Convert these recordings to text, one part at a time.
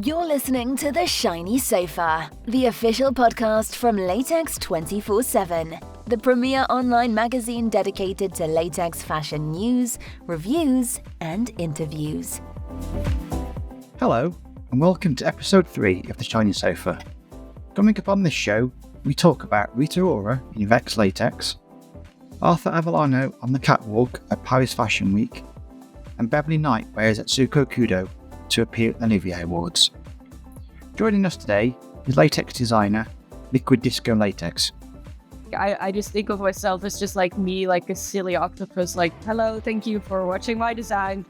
You're listening to The Shiny Sofa, the official podcast from Latex 24/7, the premier online magazine dedicated to latex fashion news, reviews, and interviews. Hello, and welcome to episode 3 of The Shiny Sofa. Coming up on this show, we talk about Rita Ora in Vex Latex, Arthur AVELLANO on the catwalk at Paris Fashion Week, and Beverly Knight wears at Tsuko Kudo to appear at the Olivier Awards. Joining us today is latex designer Liquid Disco Latex. I just think of myself as just like me, like a silly octopus, like, hello, thank you for watching my design.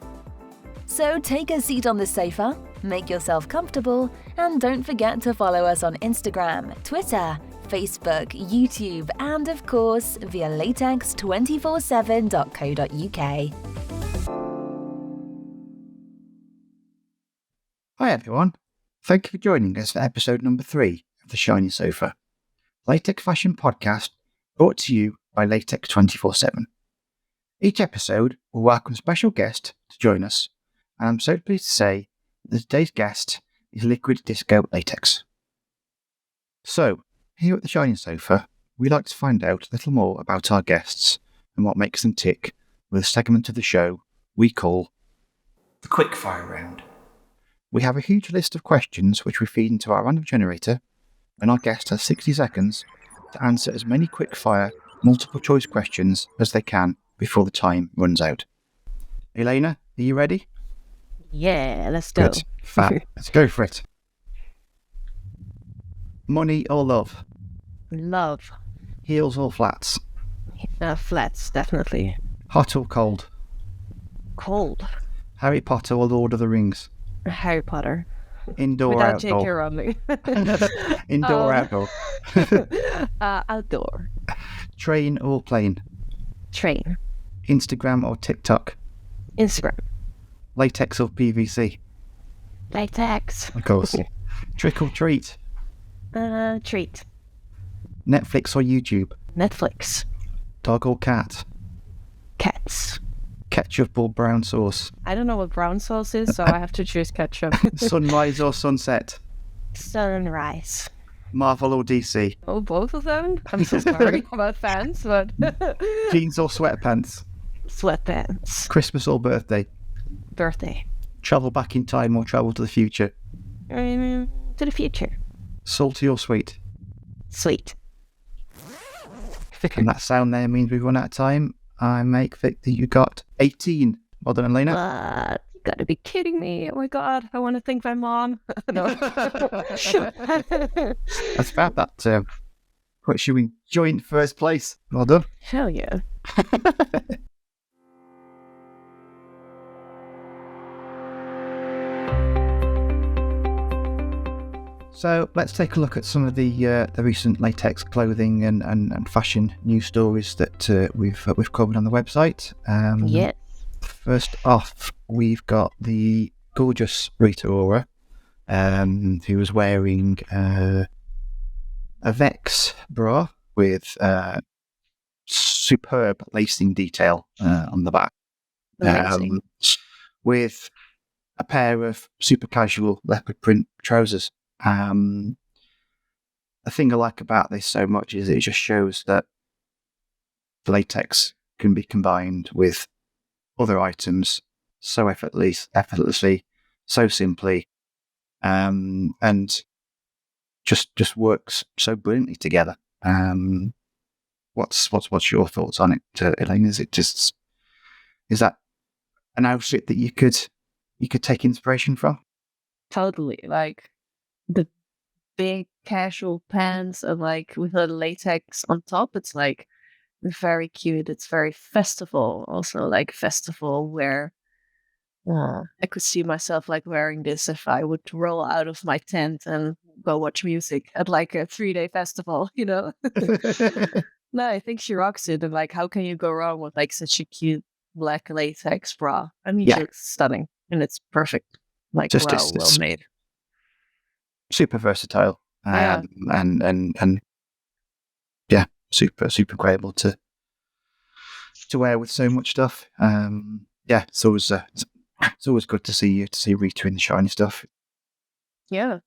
So take a seat on the sofa, make yourself comfortable, and don't forget to follow us on Instagram, Twitter, Facebook, YouTube, and of course via latex247.co.uk. Hi everyone, thank you for joining us for episode number 3 of The Shiny Sofa, latex fashion podcast brought to you by Latex 24/7. Each episode will welcome a special guest to join us, and I'm so pleased to say that today's guest is Liquid Disco Latex. So, here at The Shiny Sofa, we like to find out a little more about our guests and what makes them tick with a segment of the show we call the Quickfire Round. We have a huge list of questions which we feed into our random generator, and our guest has 60 seconds to answer as many quickfire, multiple choice questions as they can before the time runs out. Elena, are you ready? Yeah, let's go. Good. Fab. Let's go for it. Money or love? Love. Heels or flats? Flats, definitely. Hot or cold? Cold. Harry Potter or Lord of the Rings? Harry Potter. Indoor or Without outdoor? J.K. Rowling. Indoor or outdoor? Outdoor. Train or plane? Train. Instagram or TikTok? Instagram. Latex or PVC? Latex. Of course. Trick or treat? Treat. Netflix or YouTube? Netflix. Dog or cat? Cats. Ketchup or brown sauce? I don't know what brown sauce is, so I have to choose ketchup. Sunrise or sunset? Sunrise. Marvel or DC? Oh, both of them? I'm so sorry about fans, but... Jeans or sweatpants? Sweatpants. Christmas or birthday? Birthday. Travel back in time or travel to the future? To the future. Salty or sweet? Sweet. And that sound there means we've run out of time. I make Vic that you got 18. Well done, Elena. What? You gotta be kidding me. Oh my god, I want to thank my mom. No. That's fab. That puts you in joint first place. Well done. Hell yeah. So let's take a look at some of the recent latex clothing and fashion news stories that we've covered on the website. Yes. First off, we've got the gorgeous Rita Ora, who was wearing a Vex bra with superb lacing detail on the back, with a pair of super casual leopard print trousers. The thing I like about this so much is it just shows that the latex can be combined with other items so effortlessly, so simply, and just works so brilliantly together. What's your thoughts on it, Elaine? Is that an outfit that you could take inspiration from? Totally. Like the big casual pants and like with a latex on top, it's like very cute. It's very festival, also like festival wear. I could see myself like wearing this if I would roll out of my tent and go watch music at like a 3-day festival, you know? No, I think she rocks it. And like, how can you go wrong with like such a cute black latex bra? I mean, Yeah. It's stunning and it's perfect. Like, well made. Super versatile, Yeah. and yeah, super incredible to wear with so much stuff. Yeah, it's always good to see Rita in the shiny stuff. Yeah.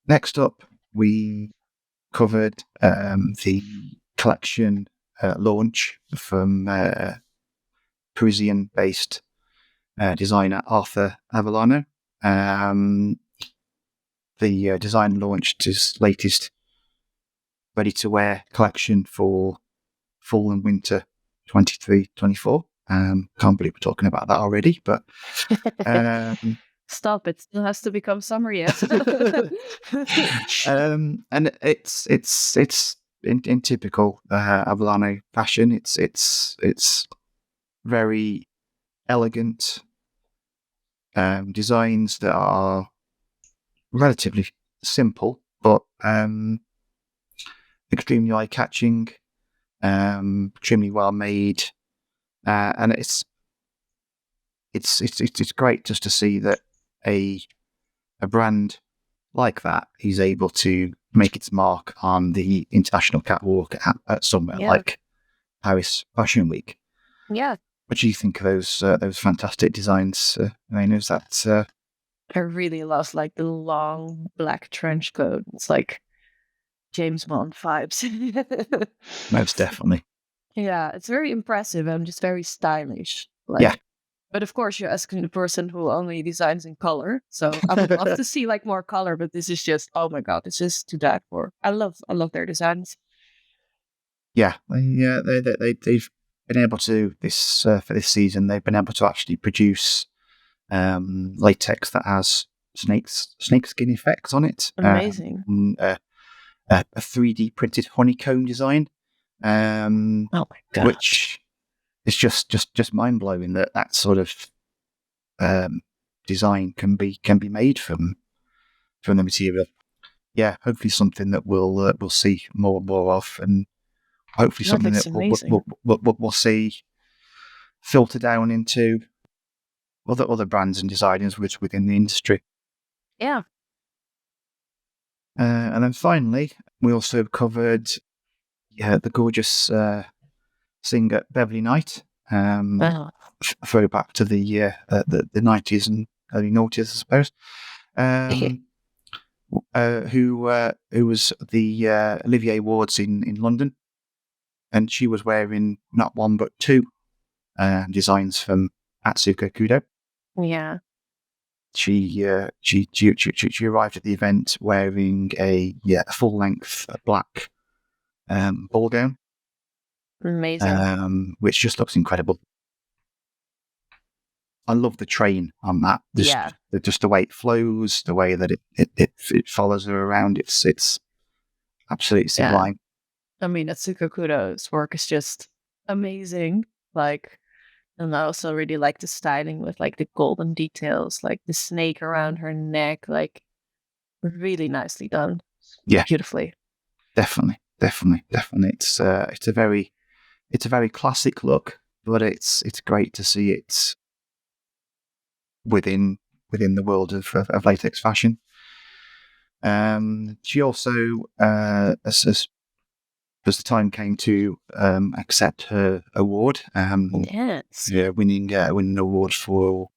Next up, we covered the collection launch from Parisian-based designer Arthur AVELLANO. The design launched his latest ready-to-wear collection for fall and winter 23-24. Can't believe we're talking about that already, but Stop! It still has to become summer yet. and it's in typical Avellano fashion. It's very elegant designs that are relatively simple, but extremely eye-catching, extremely well made, and it's great just to see that a brand like that is able to make its mark on the international catwalk at somewhere like Paris Fashion Week. Yeah. What do you think of those fantastic designs? Is that? I really love like the long black trench coat. It's like James Bond vibes. Most definitely. Yeah, it's very impressive and just very stylish. Like, Yeah. But of course, you're asking the person who only designs in color. So I would love to see like more color, but this is just, oh my god, it's just too dark for. I love their designs. Yeah, they've been able to this for this season. They've been able to actually produce latex that has snakeskin effects on it. Amazing. A 3D printed honeycomb design. Oh my god! Which is just mind blowing that sort of design can be made from the material. Yeah, hopefully something that we'll see more and more of, and hopefully something that we'll see filter down into other brands and designers within the industry. Yeah. And then finally, we also covered the gorgeous singer Beverly Knight. Throwback to the 90s and early noughties, I suppose. Who was the Olivier Awards in London, and she was wearing not one but two designs from Atsuko Kudo. Yeah. She arrived at the event wearing a full length black ball gown. Amazing. Which just looks incredible. I love the train on that. Just the way it flows, the way that it follows her around. It's absolutely sublime. I mean, Atsuko Kudo's work is just amazing. Like, and I also really like the styling with like the golden details, like the snake around her neck, like really nicely done. Yeah, beautifully. Definitely. It's a very classic look, but it's great to see it within the world of latex fashion. She also, as the time came to accept her award, winning an award for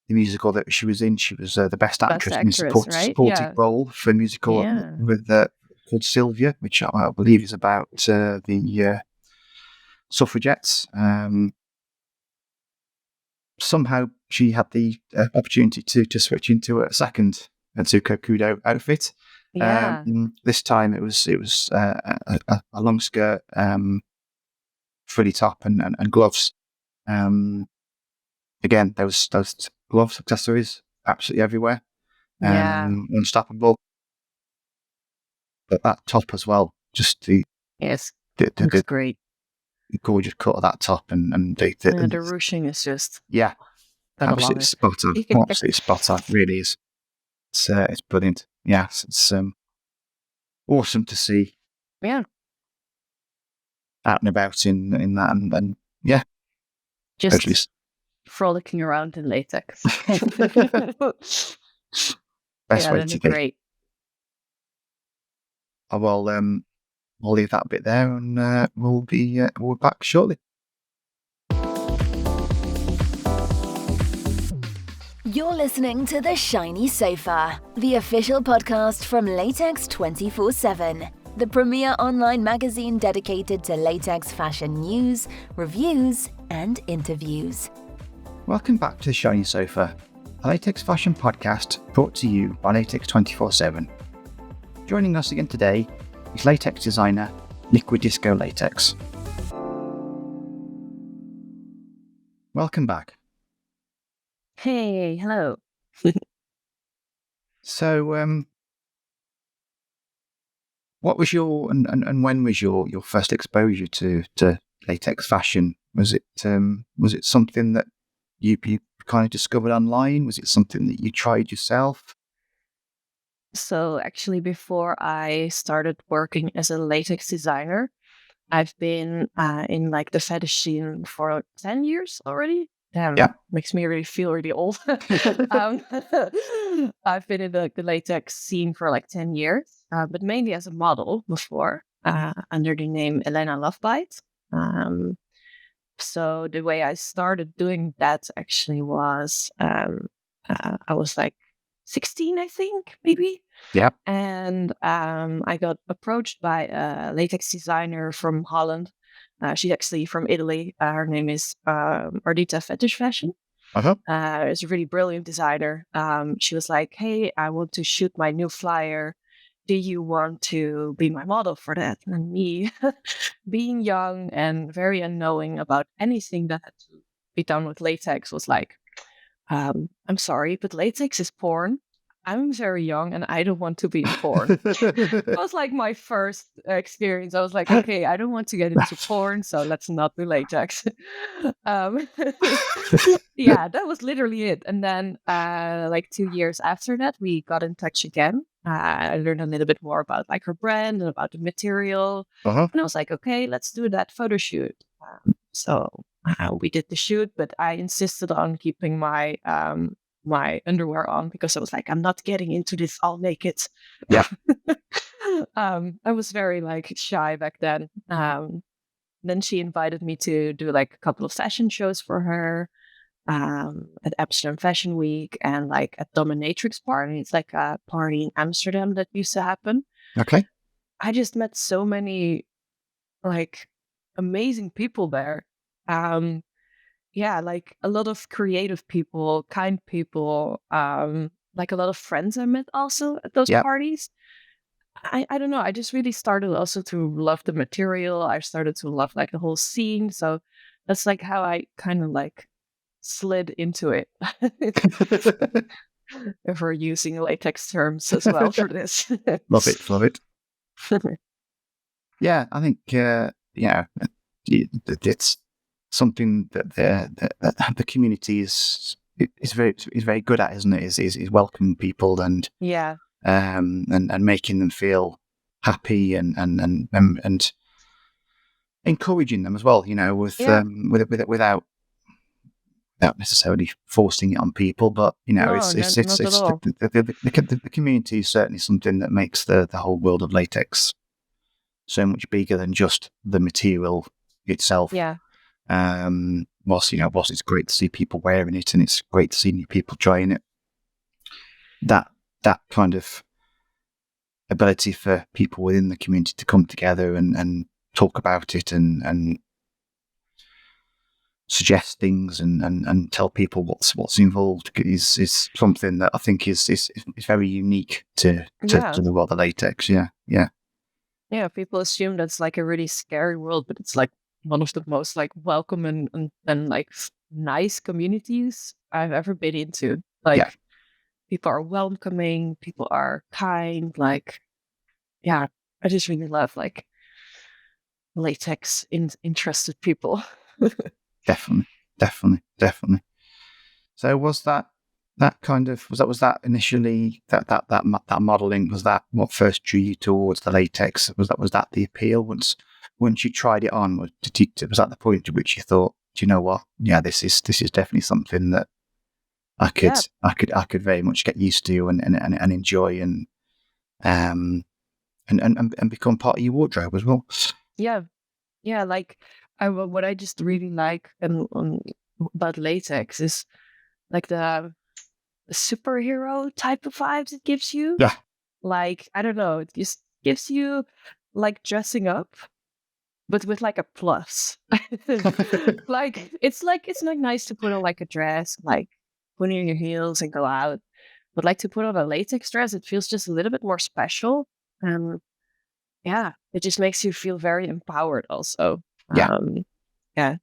the musical that she was in. She was the best actress in a supporting role for a musical with called Sylvia, which I believe is about the suffragettes. Somehow she had the opportunity to switch into a second Atsuko Kudo outfit. Yeah. This time it was a long skirt, frilly top, and gloves. Again, those gloves, accessories, absolutely everywhere. Unstoppable. But that top as well, just the great. Gorgeous cut of that top and the ruching is just absolutely spot on. Absolutely spot on. Really is. It's brilliant. Yes, it's awesome to see. Yeah. Out and about in that and just totally. Frolicking around in latex. Best way to be. Great. We'll leave that bit there, and we'll be back shortly. You're listening to The Shiny Sofa, the official podcast from Latex 24/7, the premier online magazine dedicated to latex fashion news, reviews, and interviews. Welcome back to The Shiny Sofa, a latex fashion podcast brought to you by Latex 24/7. Joining us again today is latex designer Liquid Disco Latex. Welcome back. Hey, hello. So, what was your and when was your first exposure to latex fashion? Was it something that you kind of discovered online? Was it something that you tried yourself? So actually, before I started working as a latex designer, I've been in like the fetish scene for 10 years already. Damn, Yeah. makes me really feel really old. um, I've been in the latex scene for like 10 years, but mainly as a model before, under the name Elena Lovebite. So the way I started doing that actually was I was like 16, I think, maybe. Yeah. And I got approached by a latex designer from Holland. She's actually from Italy. Her name is Ardita Fetish Fashion. Uh-huh. Is a really brilliant designer. She was like, "Hey, I want to shoot my new flyer. Do you want to be my model for that?" And me, being young and very unknowing about anything that had to be done with latex, was like, I'm sorry, but latex is porn. I'm very young and I don't want to be in porn. That was like my first experience. I was like, okay, I don't want to get into porn, so let's not do latex. um, yeah, that was literally it. And then, like 2 years after that, we got in touch again. I learned a little bit more about like her brand and about the material. Uh-huh. And I was like, okay, let's do that photo shoot. So we did the shoot, but I insisted on keeping my my underwear on because I was like, I'm not getting into this all naked. Yeah. I was very like shy back then. Then she invited me to do like a couple of fashion shows for her at Amsterdam Fashion Week and like at Dominatrix Party. It's like a party in Amsterdam that used to happen. Okay. I just met so many like amazing people there. Yeah, like a lot of creative people, kind people, like a lot of friends I met also at those Yeah. parties. I don't know. I just really started also to love the material. I started to love like the whole scene. So that's like how I kind of like slid into it. If we're using latex terms as well for this. Love it. Love it. Yeah, I think it's something that the community is very good at, isn't it? Is welcoming people and Yeah. and making them feel happy and encouraging them as well. You know, Yeah. without necessarily forcing it on people, but you know, No, it's not at all. the community is certainly something that makes the whole world of latex so much bigger than just the material itself. Yeah. Whilst it's great to see people wearing it and it's great to see new people trying it, that kind of ability for people within the community to come together and talk about it and suggest things and tell people what's involved is something that I think is very unique to the world of latex. Yeah, people assume that's like a really scary world, but it's like one of the most like welcome and like nice communities I've ever been into. Like people are welcoming, people are kind, like yeah, I just really love like latex interested people. Definitely. So was that kind of was that initially that modeling, was that what first drew you towards the latex? Was that the appeal once you tried it on? Was that the point at which you thought, do you know what? Yeah, this is definitely something that I could very much get used to and enjoy and become part of your wardrobe as well. Yeah, yeah. Like what I just really like and about latex is like superhero type of vibes it gives you. Yeah. Like, I don't know, it just gives you like dressing up, but with like a plus. Like it's like nice to put on like a dress, like put in your heels and go out. But like to put on a latex dress, it feels just a little bit more special. Yeah, it just makes you feel very empowered also. Yeah. Yeah.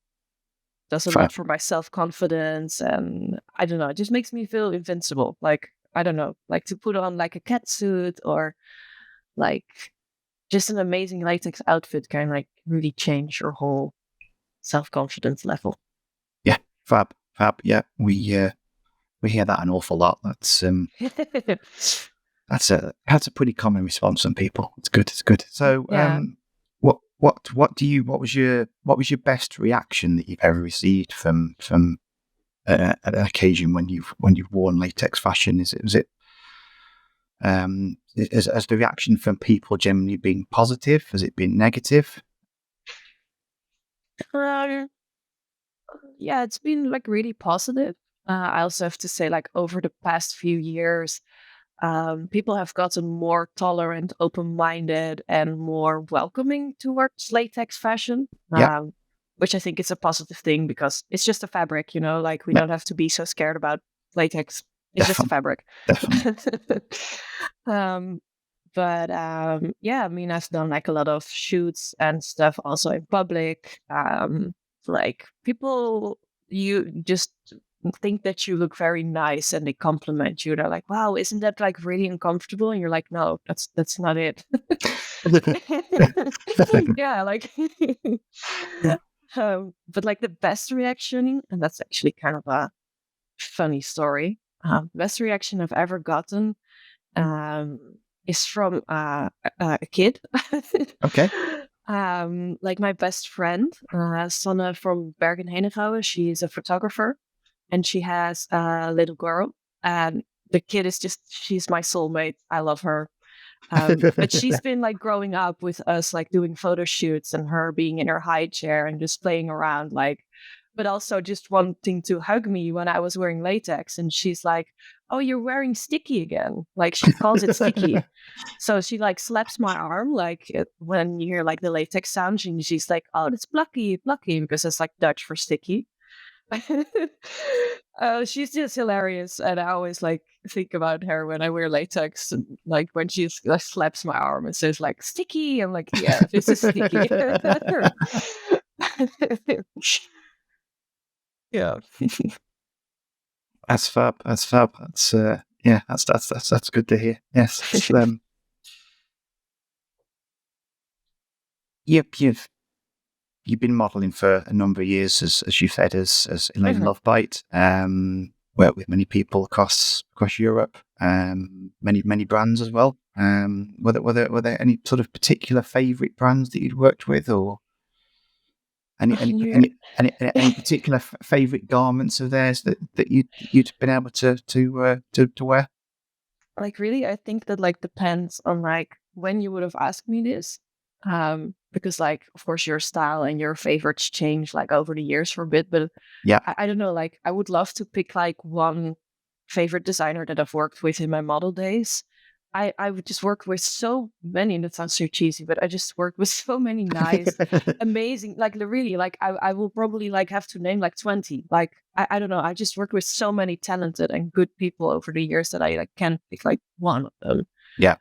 Does a Fair. lot for my self-confidence, and I don't know, it just makes me feel invincible. Like, I don't know, like to put on like a cat suit or like just an amazing latex outfit can like really change your whole self-confidence level. Yeah. Fab. Yeah. We hear that an awful lot. That's a pretty common response from people. It's good. So, Yeah. what was your best reaction that you've ever received from an occasion when you've worn latex fashion? Has the reaction from people generally been positive? Has it been negative? Um, yeah, it's been like really positive. I also have to say, like over the past few years, people have gotten more tolerant, open-minded, and more welcoming towards latex fashion. Yeah. Which I think is a positive thing because it's just a fabric, like we Yeah. don't have to be so scared about latex. It's just a fabric. Definitely. But yeah, I mean, I've done like a lot of shoots and stuff also in public. Like people, you just think that you look very nice and they compliment you. They're like, "Wow, isn't that like really uncomfortable?" And you're like, "No, that's not it." Yeah, like, but like the best reaction, and that's actually kind of a funny story. Best reaction I've ever gotten is from a kid. Okay. Like my best friend, Sanne from Bergen Henegouwen. She's a photographer, and she has a little girl. And the kid is she's my soulmate. I love her. But she's been like growing up with us, like doing photo shoots and her being in her high chair and just playing around, like, but also just wanting to hug me when I was wearing latex. And she's like, "Oh, you're wearing sticky again." Like she calls it sticky. So she like slaps my arm, like when you hear like the latex sound, and she's like, "Oh, that's plucky, plucky," because it's like Dutch for sticky. She's just hilarious, and I always like think about her when I wear latex, and like when she like, slaps my arm and says like "sticky," I'm like, "Yeah, this is sticky." Yeah. That's fab. That's yeah. That's good to hear. Yes. Yep. You've been modelling for a number of years, as you said, as Elena Lovebite. Worked with many people across Europe. Many brands as well. Were there any sort of particular favourite brands that you'd worked with, or any particular favourite garments of theirs that you'd been able to wear? Like really, I think that like depends on like when you would have asked me this. Because like of course your style and your favorites change like over the years for a bit, but Yeah. I don't know, like I would love to pick like one favorite designer that I've worked with in my model days. I would just work with so many, and that sounds so cheesy, but I just worked with so many nice, amazing, like really, like I will probably like have to name like 20. Like I don't know, I just worked with so many talented and good people over the years that I like can't pick like one of them. Yeah.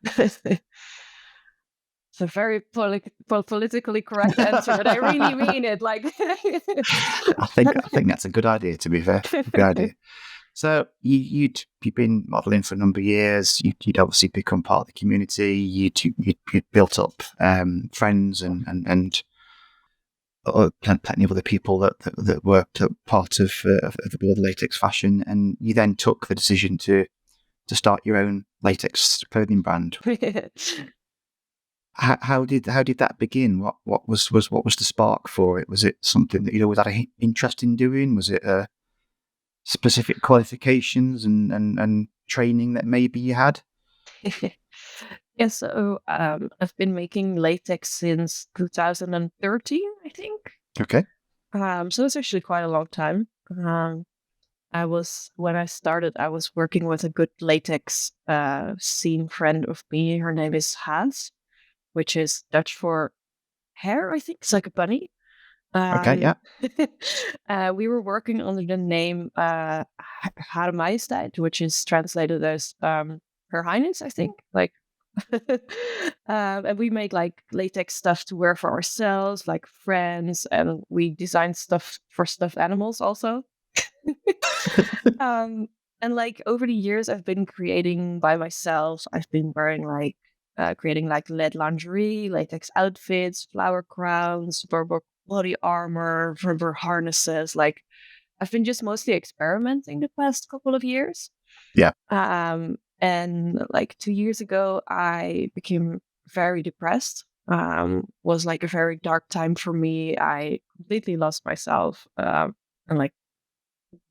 It's a very politically correct answer, but I really mean it. Like, I think that's a good idea. To be fair, good idea. So you'd been modelling for a number of years. You'd obviously become part of the community. You'd built up friends and plenty of other people that were part of the world of latex fashion. And you then took the decision to start your own latex clothing brand. How did that begin? What was the spark for it? Was it something that you'd always had an interest in doing? Was it specific qualifications and training that maybe you had? Yeah, so I've been making latex since 2013, I think. Okay. So it's actually quite a long time. when I started, I was working with a good latex scene friend of me. Her name is Hans, which is Dutch for hair, I think. It's like a bunny. Okay, yeah. We were working under the name Hare Majesteit, which is translated as Her Highness, I think. Like, and we made like latex stuff to wear for ourselves, like friends, and we designed stuff for stuffed animals also. um, and like over the years, I've been creating by myself. I've been wearing like creating like lead lingerie, latex outfits, flower crowns, rubber body armor, rubber harnesses. Like I've been just mostly experimenting the past couple of years. Yeah. And like 2 years ago, I became very depressed. Was like a very dark time for me. I completely lost myself. And like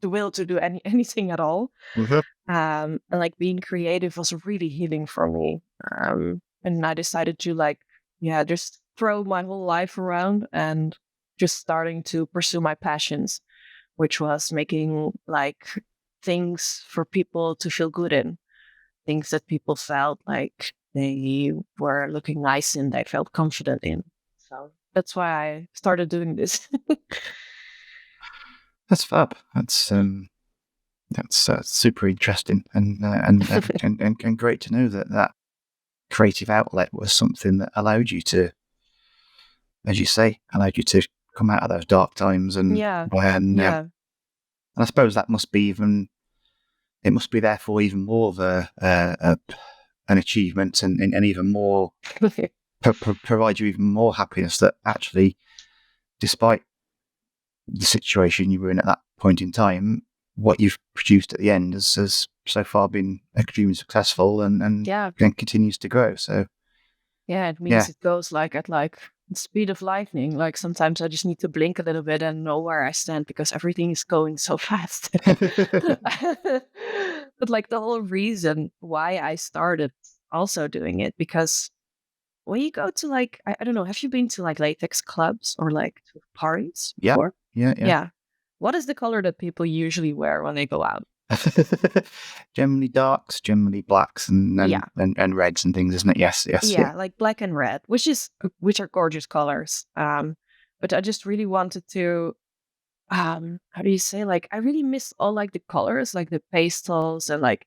the will to do anything at all. Mhm. And like being creative was really healing for me. And I decided to like, yeah, just throw my whole life around and just starting to pursue my passions, which was making like things for people to feel good in, things that people felt like they were looking nice in, they felt confident in. So that's why I started doing this. That's fab. That's super interesting and great to know that creative outlet was something that allowed you to, as you say, allowed you to come out of those dark times and Yeah. and I suppose that must be it must be therefore even more of an achievement and even more provide you even more happiness that actually, despite the situation you were in at that point in time, what you've produced at the end has so far been extremely successful and continues to grow. So yeah, it means it goes like at like the speed of lightning. Like sometimes I just need to blink a little bit and know where I stand because everything is going so fast. But like the whole reason why I started also doing it, because when you go to like, I don't know, have you been to like latex clubs or like to parties before? Yeah. What is the color that people usually wear when they go out? Generally darks, generally blacks, and reds and things, isn't it? Yes. Yeah, like black and red, which are gorgeous colors. But I just really wanted to, how do you say? Like, I really miss all like the colors, like the pastels and like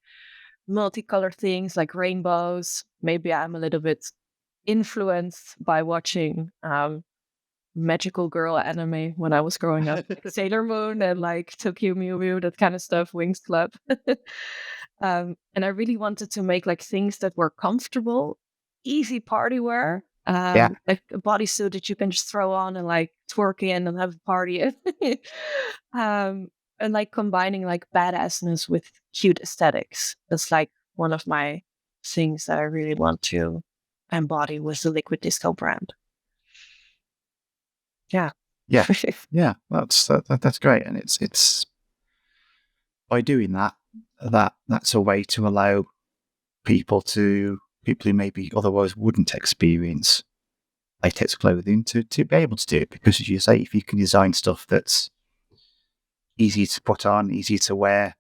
multicolored things, like rainbows. Maybe I'm a little bit influenced by watching magical girl anime when I was growing up, like Sailor Moon and like Tokyo Mew Mew, that kind of stuff, Wings Club. And I really wanted to make like things that were comfortable, easy party wear, like a bodysuit that you can just throw on and like twerk in and have a party. And like combining like badassness with cute aesthetics. That's like one of my things that I really want to embody with the Liquid Disco brand. Yeah. That's great, and it's by doing that's a way to allow people who maybe otherwise wouldn't experience latex clothing to be able to do it, because as you say, if you can design stuff that's easy to put on, easy to wear,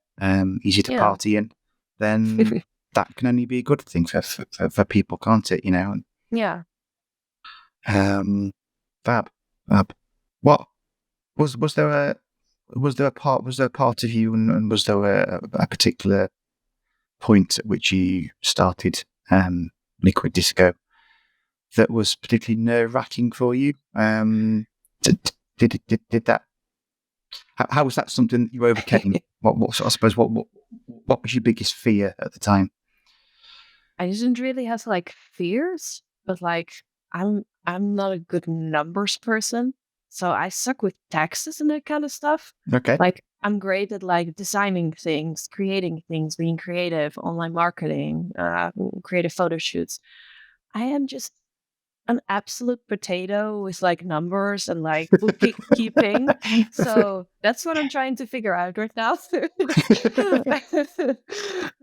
easy to party in, then that can only be a good thing for people, can't it? You know. Yeah. Fab. What was there a part of you, and was there a particular point at which you started Liquid Disco that was particularly nerve-wracking for you? Did that? How was that something that you overcame? What I suppose what was your biggest fear at the time? I didn't really have like fears, but like I'm not a good numbers person, so I suck with taxes and that kind of stuff. Okay. Like I'm great at like designing things, creating things, being creative, online marketing, creative photo shoots. I am just an absolute potato with like numbers and like bookkeeping. So that's what I'm trying to figure out right now.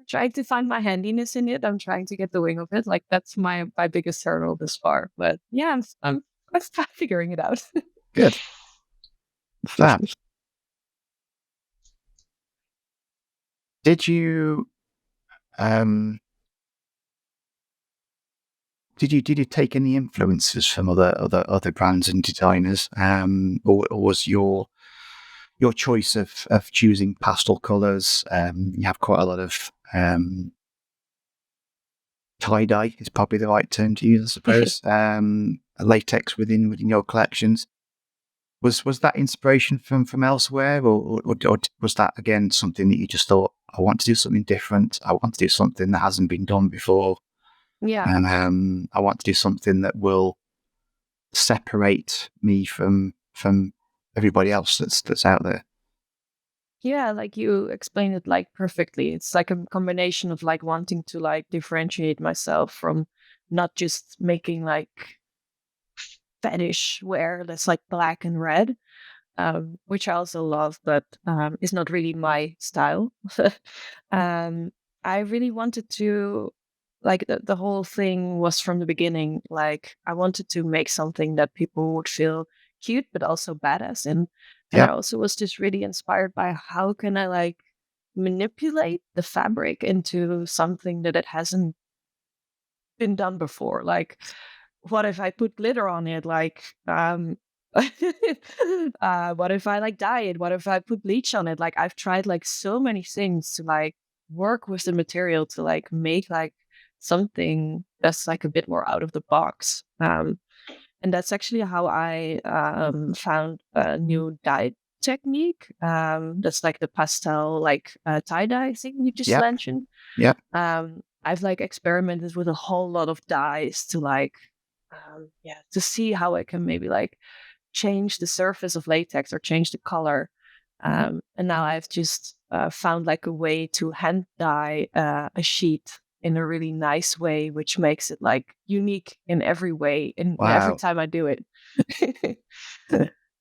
Trying to find my handiness in it. I'm trying to get the wing of it. Like that's my biggest hurdle this far. But yeah, I'm figuring it out. Good. Fab. Did you did you take any influences from other brands and designers, or was your choice of choosing pastel colours? You have quite a lot of tie-dye is probably the right term to use, I suppose. Latex within your collections. Was that inspiration from elsewhere, or was that again something that you just thought, I want to do something different? I want to do something that hasn't been done before, Yeah. and I want to do something that will separate me from everybody else that's out there. Yeah, like you explained it like perfectly. It's like a combination of like wanting to like differentiate myself from not just making like fetish wear that's like black and red, which I also love, but is not really my style. um, I really wanted to, like, the whole thing was from the beginning, like, I wanted to make something that people would feel cute, but also badass in. And I Yeah, also was just really inspired by how can I, like, manipulate the fabric into something that it hasn't been done before. Like, what if I put glitter on it? Like, what if I like dye it? What if I put bleach on it? Like, I've tried like so many things to like work with the material to like make like something that's like a bit more out of the box. And that's actually how I found a new dye technique. That's like the pastel, like tie dye thing you just yeah, mentioned. yeah. I've like experimented with a whole lot of dyes to like, to see how I can maybe like change the surface of latex or change the color. And now I've just found like a way to hand dye a sheet in a really nice way, which makes it like unique in every way, in every Wow. time I do it.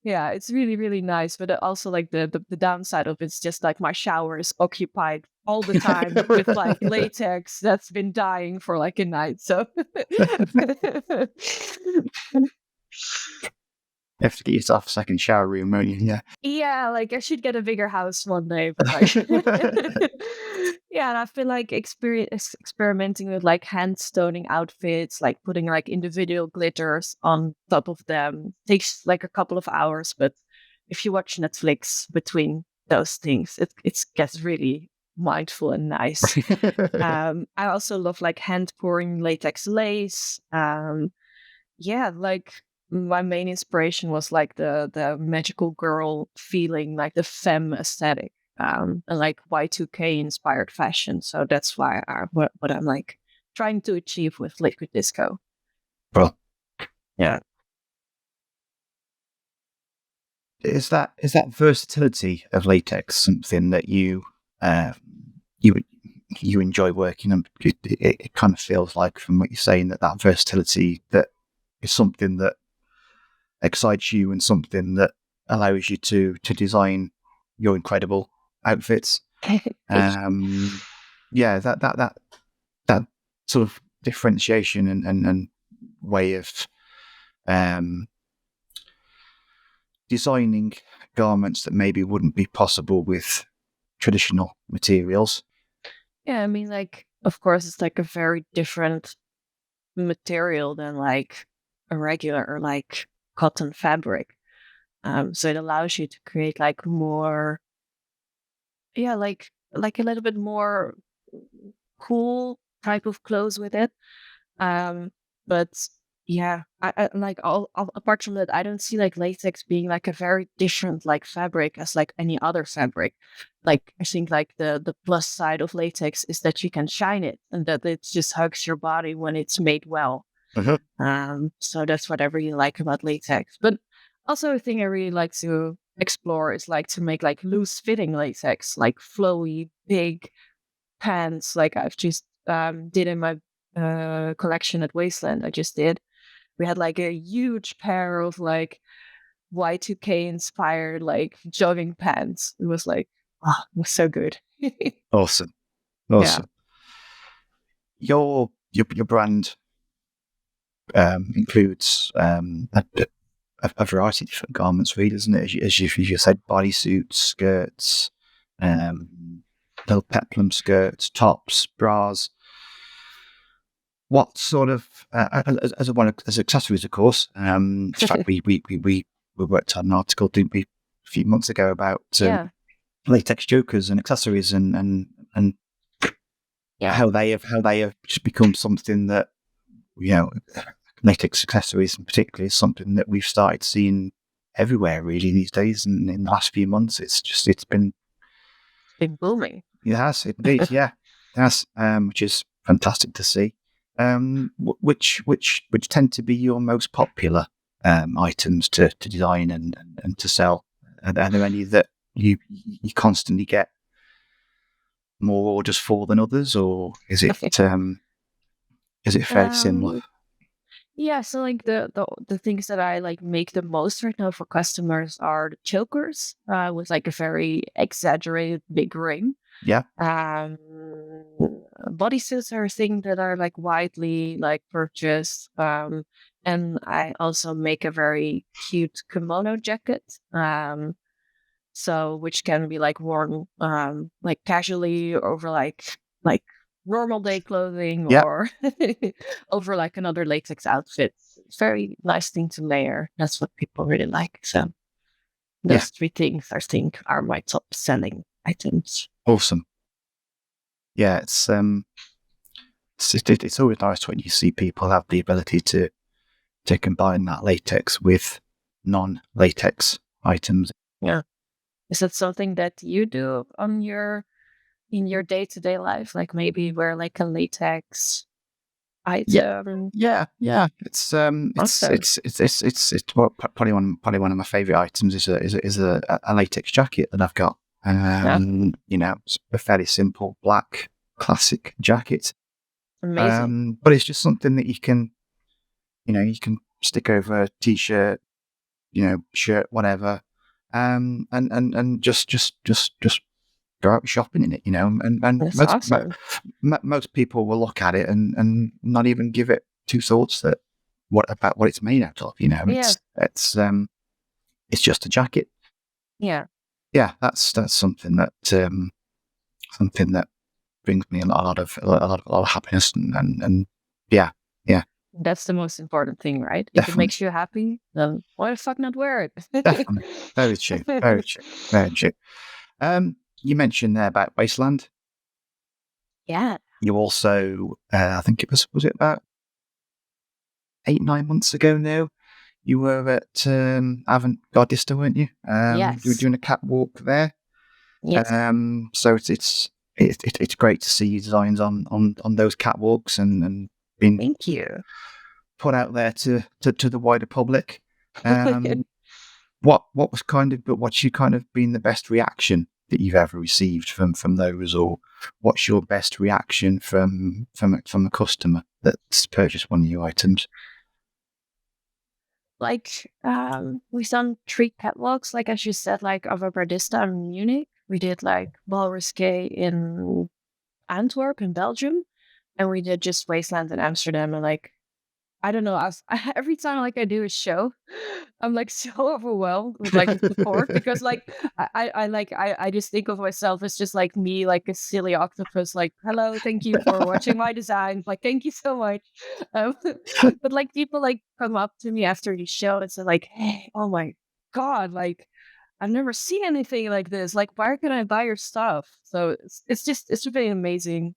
Yeah, it's really, really nice. But also like the downside of it's just like my shower is occupied all the time with like latex that's been dying for like a night. So You have to get yourself a second shower room, won't you? Yeah. yeah, like I should get a bigger house one day, but like yeah, and I've been like experimenting with like hand stoning outfits, like putting like individual glitters on top of them. Takes like a couple of hours, but if you watch Netflix between those things, it gets really mindful and nice. I also love like hand pouring latex lace. Yeah, like my main inspiration was like the magical girl feeling, like the femme aesthetic, and like Y2K inspired fashion. So that's why what I'm like trying to achieve with Liquid Disco. Well, Yeah. is that versatility of latex something that uh, you you enjoy working on? It kind of feels like, from what you're saying, that versatility that is something that excites you and something that allows you to design your incredible outfits. Yeah, that sort of differentiation and way of um, designing garments that maybe wouldn't be possible with traditional materials. Yeah, I mean, like, of course, it's like a very different material than like a regular or like cotton fabric. So it allows you to create like more, yeah, like a little bit more cool type of clothes with it. Um, but yeah, I like apart from that, I don't see like latex being like a very different like fabric as like any other fabric. Like I think like the plus side of latex is that you can shine it and that it just hugs your body when it's made well. Uh-huh. So that's what I really like about latex. But also a thing I really like to explore is like to make like loose fitting latex, like flowy, big pants, like I've just did in my collection at Wasteland. I just did. We had like a huge pair of like Y2K inspired like jogging pants. It was like, oh, it was so good. Awesome, Yeah. awesome. Your brand includes a variety of different garments, really, doesn't it? As you said, bodysuits, skirts, little peplum skirts, tops, bras. What sort of as accessories, of course. In fact, we worked on an article, didn't we, a few months ago about latex jokers and accessories and how they have just become something that, you know, latex accessories in particular is something that we've started seeing everywhere really these days, and in the last few months it's been booming. It has indeed, yeah, it has, which is fantastic to see. Which tend to be your most popular items to design and to sell? Are there any that you constantly get more orders for than others, or is it fairly similar? Yeah, so like the things that I like make the most right now for customers are the chokers with like a very exaggerated big ring. Yeah. Bodysuits are a thing that are like widely like purchased. And I also make a very cute kimono jacket. So which can be like worn like casually over like normal day clothing or over like another latex outfit. It's very nice thing to layer. That's what people really like. So those three things I think are my top selling items. Awesome. Yeah, it's always nice when you see people have the ability to combine that latex with non-latex items. Yeah. Is that something that you do on in your day-to-day life? Like maybe wear like a latex item? Yeah. It's probably one of my favorite items is a latex jacket that I've got. You know, it's a fairly simple black classic jacket. Amazing. But it's just something that you can stick over a t-shirt, shirt, whatever, and just go out shopping in it, and most people will look at it and not even give it two thoughts that what it's made out of, it's just a jacket. Yeah, that's something that brings me a lot of happiness and yeah. That's the most important thing, right? Definitely. If it makes you happy, then why the fuck not wear it? Definitely. Very true. Very true. Very true. You mentioned there about Wasteland. Yeah. You also, I think it was it about 8-9 months ago now? You were at Avantgardista, weren't you? Yes. You were doing a catwalk there. Yes. So it's great to see your designs on those catwalks and being Thank you. put out there to the wider public. What's been the best reaction that you've ever received from those, or what's your best reaction from a customer that's purchased one of your items? Like we've done 3 catwalks, like as you said, like Avantgardista in Munich. We did like Bal Risqué in Antwerp in Belgium, and we did just Wasteland in Amsterdam. And like I don't know, every time like I do a show, I'm like so overwhelmed with like the support because like I just think of myself as just like me, like a silly octopus, like hello, thank you for watching my design, like thank you so much. But like people like come up to me after the show and say like, hey, oh my god, like I've never seen anything like this. Like where can I buy your stuff? So it's really amazing.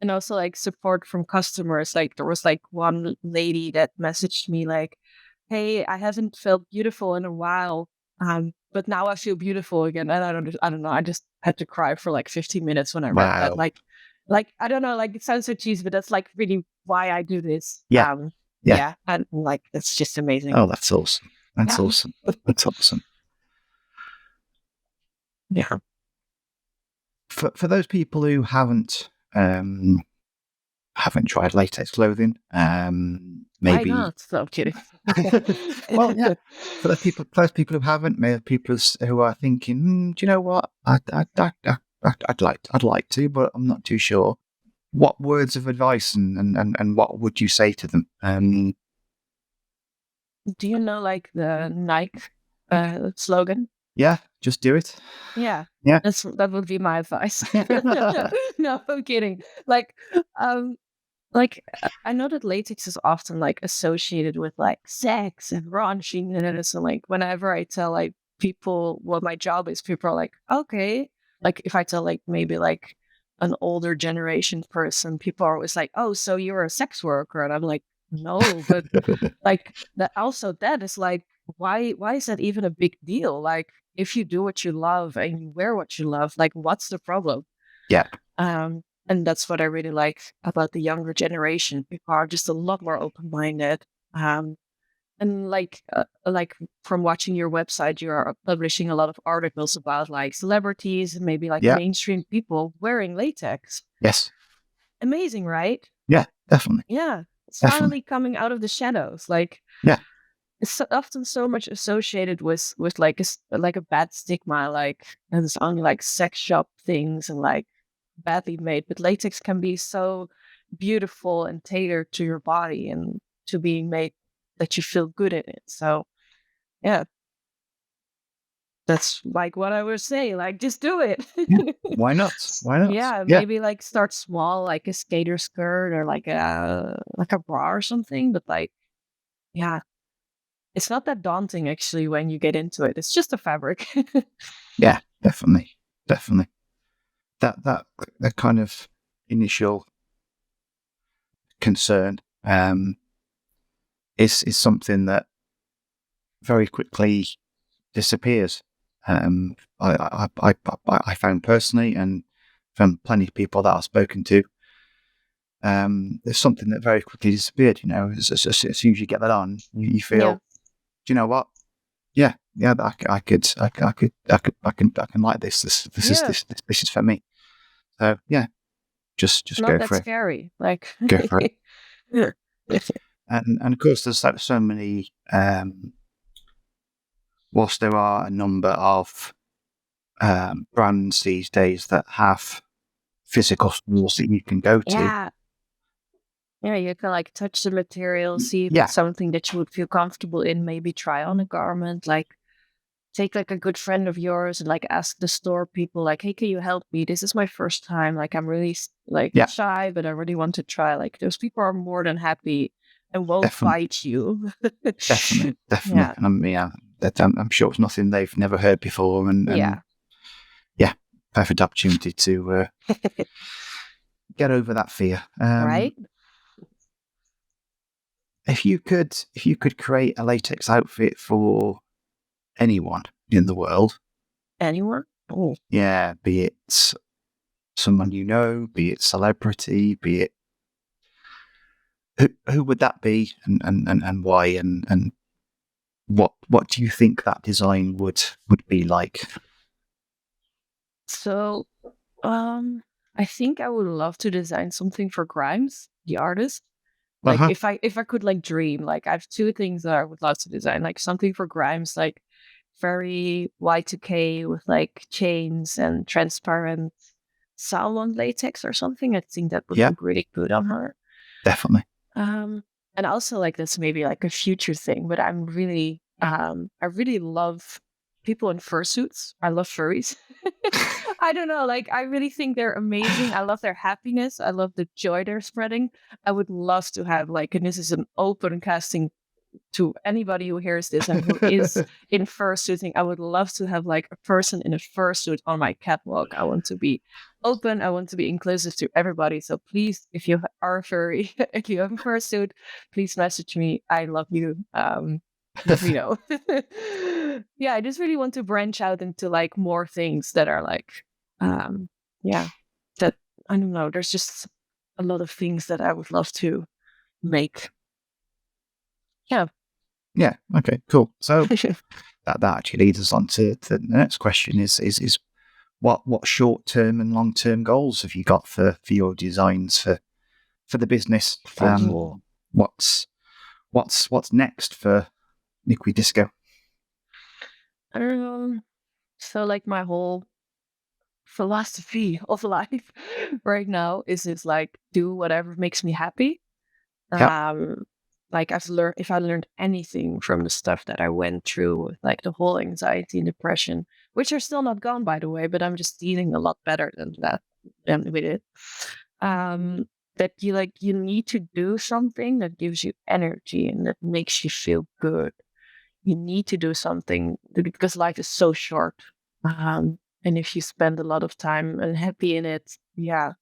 And also like support from customers. Like there was like one lady that messaged me like, hey, I haven't felt beautiful in a while, but now I feel beautiful again. And I don't know, I just had to cry for like 15 minutes when I read that. Like I don't know, like it sounds so cheesy, but that's like really why I do this. Yeah, and like it's just amazing. Oh, that's awesome. That's awesome. That's awesome. Yeah. For those people who haven't tried latex clothing, maybe. Why not? So I'm kidding. Well, yeah. For those people who haven't, maybe people who are thinking, do you know what? I'd like to, but I'm not too sure. What words of advice and what would you say to them? Do you know like the Nike slogan? Yeah, just do it. Yeah. Yeah. That would be my advice. No, I'm kidding. I know that latex is often like associated with like sex and raunchiness, and like whenever I tell like people what my job is, people are like, okay. Like if I tell like maybe like an older generation person, people are always like, oh, so you're a sex worker, and I'm like, no, but like that is like, why is that even a big deal? Like if you do what you love and you wear what you love, like what's the problem? Yeah. And that's what I really like about the younger generation. People are just a lot more open-minded. Um, and like from watching your website, you are publishing a lot of articles about like celebrities and maybe like Yeah. mainstream people wearing latex. Yes. Amazing, right? Yeah, definitely. Yeah. It's Definitely. finally coming out of the shadows. Like Yeah. it's often so much associated with like like a bad stigma, like and it's only like sex shop things and like badly made. But latex can be so beautiful and tailored to your body and to being made that you feel good in it. So yeah, that's like what I would say. Like just do it. Yeah. Why not? Why not? Yeah, Yeah. maybe like start small, like a skater skirt or like a bra or something. But like, yeah, it's not that daunting actually when you get into it. It's just a fabric. Yeah, definitely. Definitely. That kind of initial concern is something that very quickly disappears. I found personally, and from plenty of people that I've spoken to, there's something that very quickly disappeared. You know, as soon as you get that on, you feel, Yeah. do you know what? Yeah, I can like this. This Yeah. is for me. So yeah, just Not go that for it. scary. Like, Go for it. yeah. And of course, there's so many. Whilst there are a number of brands these days that have physical stores that you can go to. Yeah. Yeah, you can like touch the material, see if Yeah, it's something that you would feel comfortable in, maybe try on a garment, like take like a good friend of yours and like ask the store people like, hey, can you help me? This is my first time. Like I'm really like yeah, shy, but I really want to try. Like those people are more than happy and won't definitely, fight you. definitely. Yeah. And I'm sure it's nothing they've never heard before, and Yeah. yeah, perfect opportunity to get over that fear. Right? If you could create a latex outfit for anyone in the world, Anyone? Oh. yeah, be it someone you know, be it celebrity, be it who would that be, and why, and what do you think that design would be like? So, I think I would love to design something for Grimes, the artist. Like Uh-huh. if I could like dream, like I have two things that I would love to design, like something for Grimes, like very Y2K with like chains and transparent salmon latex or something. I think that would Yeah, look really good on her. definitely. Um, and also like that's maybe like a future thing, but I really love people in fursuits. I love furries. I don't know, like I really think they're amazing. I love their happiness. I love the joy they're spreading. I would love to have like, and this is an open casting to anybody who hears this and who is in fursuiting. I would love to have like a person in a fursuit on my catwalk. I want to be open. I want to be inclusive to everybody. So please, if you are furry, if you have a fursuit, please message me. I love you. Let me know. Yeah, I just really want to branch out into like more things that are like, yeah, that I don't know. There's just a lot of things that I would love to make. Yeah. Yeah. Okay. Cool. So that actually leads us on to the next question: is what short term and long term goals have you got for your designs for the business? What's next for Liquid Disco? I don't know. So like my whole philosophy of life right now is like do whatever makes me happy. Yep. Um like if I learned anything from the stuff that I went through with like the whole anxiety and depression, which are still not gone, by the way, but I'm just dealing a lot better than with it. That you need to do something that gives you energy and that makes you feel good. You need to do something because life is so short. And if you spend a lot of time unhappy in it, yeah,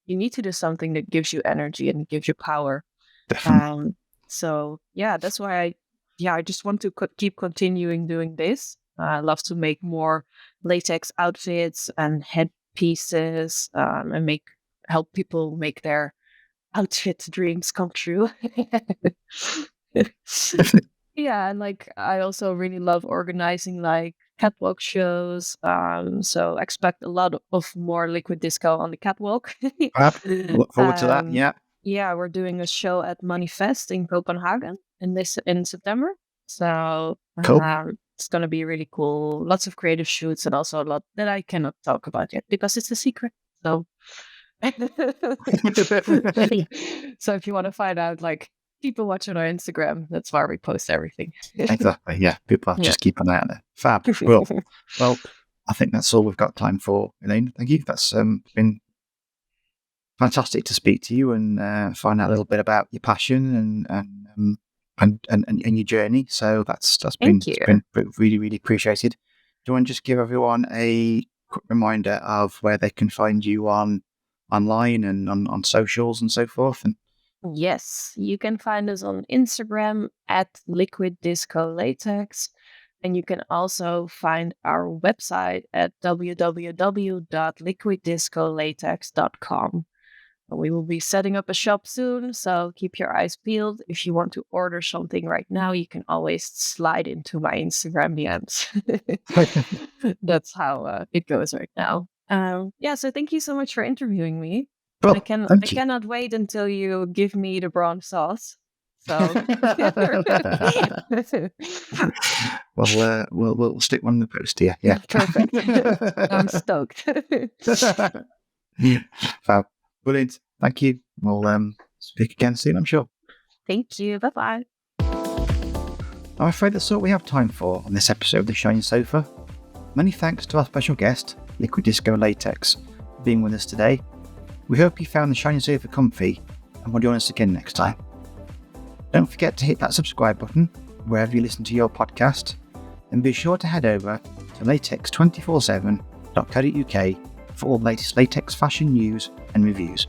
you need to do something that gives you energy and gives you power. Definitely. So yeah, that's why I just want to keep continuing doing this. I love to make more latex outfits and headpieces, and help people make their outfit dreams come true. Yeah, and like I also really love organizing like catwalk shows. So expect a lot of more liquid disco on the catwalk. Fab. Look forward to that. um, Yeah. yeah, we're doing a show at Manifest in Copenhagen in September. So Cool. it's gonna be really cool. Lots of creative shoots and also a lot that I cannot talk about yet because it's a secret. So so if you want to find out, like, keep a watch on our Instagram. That's where we post everything. Exactly. Yeah. People have to just keep an eye on it. Fab. Well, I think that's all we've got time for, Elena. Thank you. That's been fantastic to speak to you and find out a little bit about your passion and your journey. So that's been really, really appreciated. Do you want to just give everyone a quick reminder of where they can find you online and on socials and so forth? And yes, you can find us on Instagram at Liquid Disco Latex. And you can also find our website at www.liquiddiscolatex.com. We will be setting up a shop soon, so keep your eyes peeled. If you want to order something right now, you can always slide into my Instagram DMs. That's how it goes right now. So thank you so much for interviewing me. well, I thank you. cannot wait until you give me the bronze sauce. So well, we'll stick one in the post here. Yeah, perfect. I'm stoked. Yeah, fab. Brilliant. Thank you. We'll speak again soon, I'm sure. Thank you. Bye-bye. I'm afraid that's all we have time for on this episode of The Shiny Sofa. Many thanks to our special guest, Liquid Disco Latex, for being with us today. We hope you found The Shiny Sofa comfy and will join us again next time. Don't forget to hit that subscribe button wherever you listen to your podcast, and be sure to head over to latex247.co.uk for all the latest latex fashion news and reviews.